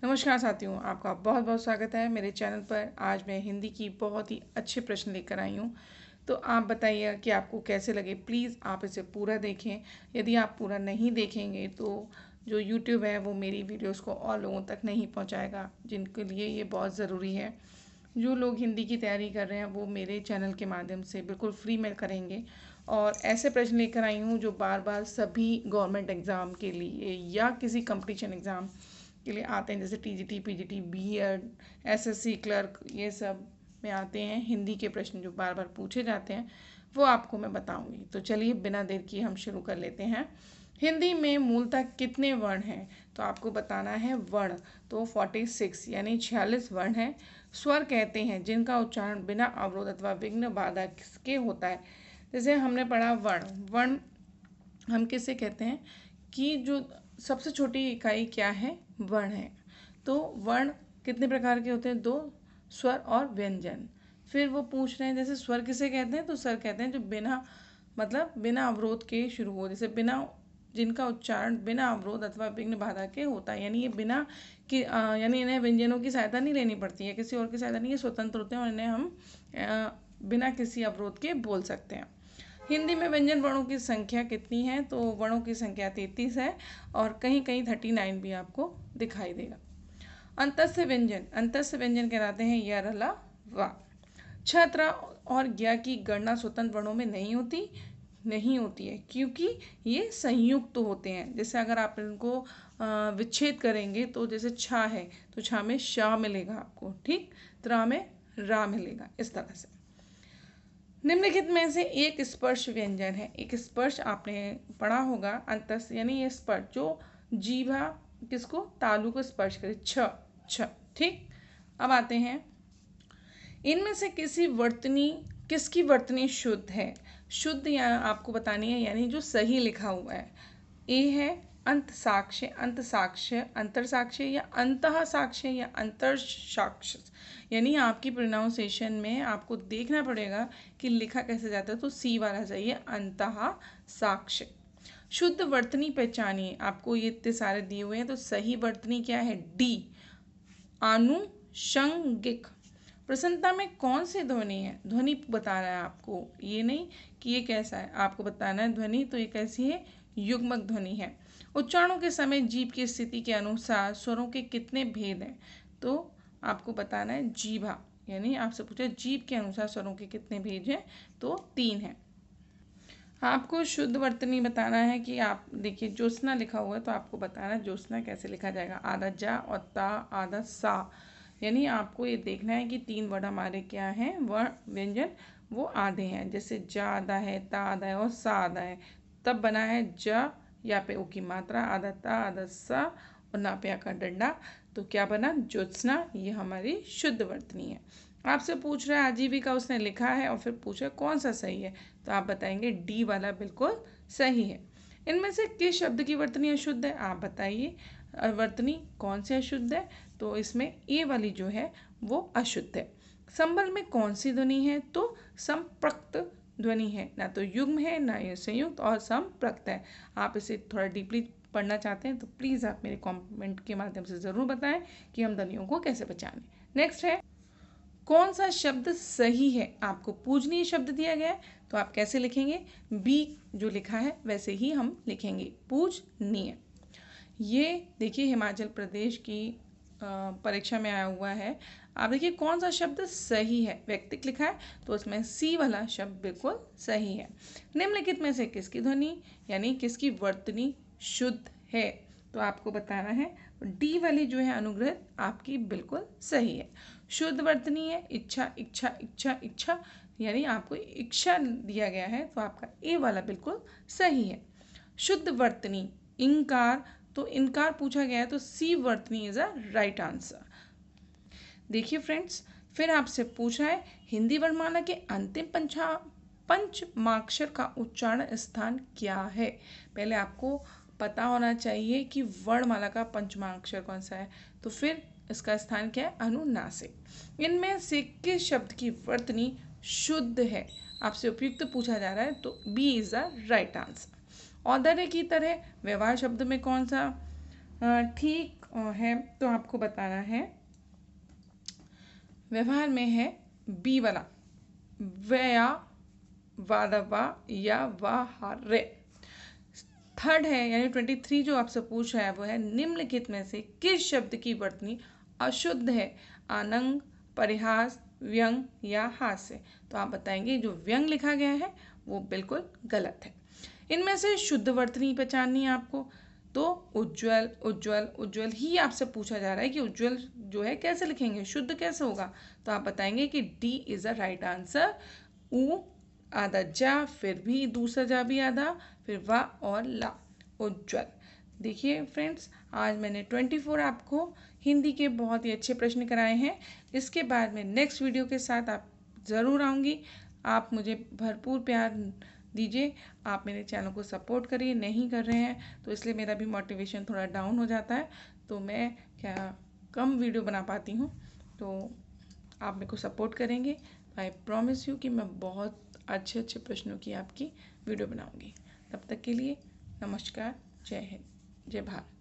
नमस्कार साथियों, आपका बहुत बहुत स्वागत है मेरे चैनल पर। आज मैं हिंदी की बहुत ही अच्छे प्रश्न लेकर आई हूँ। तो आप बताइए कि आपको कैसे लगे। प्लीज़ आप इसे पूरा देखें। यदि आप पूरा नहीं देखेंगे तो जो यूट्यूब है वो मेरी वीडियोस को और लोगों तक नहीं पहुँचाएगा, जिनके लिए ये बहुत ज़रूरी है। जो लोग हिंदी की तैयारी कर रहे हैं वो मेरे चैनल के माध्यम से बिल्कुल फ्री में करेंगे। और ऐसे प्रश्न लेकर आई हूँ जो बार बार सभी गवर्नमेंट एग्ज़ाम के लिए या किसी कंपटीशन एग्ज़ाम के लिए आते हैं, जैसे TGT, PGT, BEd, SSC clerk, ये सब में आते हैं। हिंदी के प्रश्न जो बार बार पूछे जाते हैं वो आपको मैं बताऊंगी। तो चलिए बिना देर किए हम शुरू कर लेते हैं। हिंदी में मूलतः कितने वर्ण हैं? तो आपको बताना है वर्ण। तो 46 यानी 46 वर्ण हैं। स्वर कहते हैं जिनका उच्चारण बिना अवरोध अथवा विघ्न बाधा के होता है। जैसे हमने पढ़ा वर्ण। वर्ण हम किसे कहते हैं कि जो सबसे छोटी इकाई क्या है? वर्ण है। तो वर्ण कितने प्रकार के होते हैं? दो, स्वर और व्यंजन। फिर वो पूछ रहे हैं जैसे स्वर किसे कहते हैं? तो स्वर कहते हैं जो बिना मतलब बिना अवरोध के शुरू हो, जैसे बिना जिनका उच्चारण बिना अवरोध अथवा विघ्न बाधा के होता है। यानी ये बिना कि यानी इन्हें व्यंजनों की सहायता नहीं लेनी पड़ती है, किसी और की सहायता नहीं, ये स्वतंत्र होते हैं और इन्हें हम बिना किसी अवरोध के बोल सकते हैं। हिंदी में व्यंजन वर्णों की संख्या कितनी है? तो वर्णों की संख्या 33 है और कहीं कहीं 39 भी आपको दिखाई देगा। अंतस्य व्यंजन, अंतस्य व्यंजन कहलाते हैं य, र, ल, व। छत्र और ज्ञ की गणना स्वतंत्र वर्णों में नहीं होती है, क्योंकि ये संयुक्त होते हैं। जैसे अगर आप इनको विच्छेद करेंगे तो जैसे छा है तो छा में शा मिलेगा आपको, ठीक, त्रा में रा मिलेगा, इस तरह से। निम्नलिखित में से एक स्पर्श व्यंजन है। एक स्पर्श आपने पढ़ा होगा, अंतस यानी ये स्पर्श जो जीभा किसको, तालु को स्पर्श करे, छ छ, ठीक। अब आते हैं, इनमें से किसकी वर्तनी शुद्ध है? शुद्ध या आपको बतानी है, यानी जो सही लिखा हुआ है। ए है अंत साक्ष्य, अंत साक्ष्य, अंतर साक्ष्य या अंतः साक्ष्य या अंतर साक्ष्य। यानी आपकी प्रोनाउंसिएशन में आपको देखना पड़ेगा कि लिखा कैसे जाता है। तो सी वाला चाहिए, अंतः साक्ष्य। शुद्ध वर्तनी पहचानिए। आपको ये इतने सारे दिए हुए हैं, तो सही वर्तनी क्या है? डी, आनुषंगिक। प्रसन्नता में कौन सी ध्वनि है? ध्वनि बता रहा है आपको, ये नहीं कि ये कैसा है, आपको बताना है ध्वनि। तो ये कैसी है? युग्मक ध्वनि है। उच्चारणों के समय जीभ की स्थिति के अनुसार स्वरों के कितने भेद हैं? तो आपको बताना है जीभा, यानी आपसे पूछा जीभ के अनुसार स्वरों के कितने भेद हैं? तो 3 हैं। आपको शुद्ध वर्तनी बताना है कि आप देखिए ज्योत्सना लिखा हुआ है, तो आपको बताना है ज्योत्सना कैसे लिखा जाएगा। आधा जा और ता, आधा सा। यानी आपको ये देखना है कि 3 वर्ड हमारे क्या हैं, वर्ण व्यंजन वो आधे हैं। जैसे जा आधा है, ता आधा है और सा आधा है, तब बना है ज, या पे ओ की मात्रा, आधा ता आधा सा और ना पे आ का डंडा, तो क्या बना? ज्योत्सना। ये हमारी शुद्ध वर्तनी है। आपसे पूछ रहा है आजीविका, उसने लिखा है और फिर पूछा कौन सा सही है, तो आप बताएंगे डी वाला बिल्कुल सही है। इनमें से किस शब्द की वर्तनी अशुद्ध है? आप बताइए वर्तनी कौन सी अशुद्ध है? तो इसमें ए वाली जो है वो अशुद्ध है। संबल में कौन सी ध्वनि है? तो संप्रक्त ध्वनि है, ना तो युग्म है ना ये संयुक्त, और संप्रक्त है। आप इसे थोड़ा डीपली पढ़ना चाहते हैं तो प्लीज़ आप मेरे कमेंट के माध्यम से ज़रूर बताएं कि हम ध्वनियों को कैसे पहचानें। नेक्स्ट है, कौन सा शब्द सही है? आपको पूजनीय शब्द दिया गया है, तो आप कैसे लिखेंगे? बी जो लिखा है वैसे ही हम लिखेंगे, पूजनीय। ये देखिए हिमाचल प्रदेश की परीक्षा में आया हुआ है। आप देखिए कौन सा शब्द सही है? व्यक्तिक लिखा है, तो उसमें सी वाला शब्द बिल्कुल सही है। निम्नलिखित में से किसकी ध्वनि यानी किसकी वर्तनी शुद्ध है? तो आपको बताना है डी वाली जो है अनुग्रह आपकी बिल्कुल सही है। शुद्ध वर्तनी है इच्छा, इच्छा, इच्छा, इच्छा, यानी आपको इच्छा दिया गया है, तो आपका ए वाला बिल्कुल सही है। शुद्ध वर्तनी इंकार, तो इनकार पूछा गया है, तो सी वर्तनी इज अ राइट आंसर। देखिए फ्रेंड्स, फिर आपसे पूछा है हिंदी वर्णमाला के अंतिम पंचमाक्षर का उच्चारण स्थान क्या है? पहले आपको पता होना चाहिए कि वर्णमाला का पंचमाक्षर कौन सा है, तो फिर इसका स्थान क्या है? अनुनासिक। इनमें से किस शब्द की वर्तनी शुद्ध है? आपसे उपयुक्त पूछा जा रहा है, तो B is the right answer. औदर्य की तरह व्यवहार शब्द में कौन सा ठीक है तो आपको बताना है व्यवहार में है बी वाला, वया वादवा या वाहारे। थर्ड है यानी 23 जो आपसे पूछ रहा है वो है निम्नलिखित में से किस शब्द की वर्तनी अशुद्ध है, आनंग, परिहास, व्यंग या हास्य। तो आप बताएंगे जो व्यंग लिखा गया है वो बिल्कुल गलत है। इनमें से शुद्ध वर्तनी पहचाननी है आपको। तो उज्ज्वल उज्ज्वल उज्ज्वल ही आपसे पूछा जा रहा है कि उज्ज्वल जो है कैसे लिखेंगे, शुद्ध कैसे होगा। तो आप बताएंगे कि D is a right answer. उ आधा जा, फिर भी दूसरा जा भी आधा, फिर वा और ला, उज्ज्वल। देखिए फ्रेंड्स, आज मैंने 24 आपको हिंदी के बहुत ही अच्छे प्रश्न कराए हैं। इसके बाद में नेक्स्ट वीडियो के साथ आप ज़रूर आऊँगी। आप मुझे भरपूर प्यार दीजिए, आप मेरे चैनल को सपोर्ट करिए। नहीं कर रहे हैं तो इसलिए मेरा भी मोटिवेशन थोड़ा डाउन हो जाता है, तो मैं क्या कम वीडियो बना पाती हूँ। तो आप मेरे को सपोर्ट करेंगे, आई प्रॉमिस यू कि मैं बहुत अच्छे अच्छे प्रश्नों की आपकी वीडियो बनाऊंगी। तब तक के लिए नमस्कार, जय हिंद, जय भारत।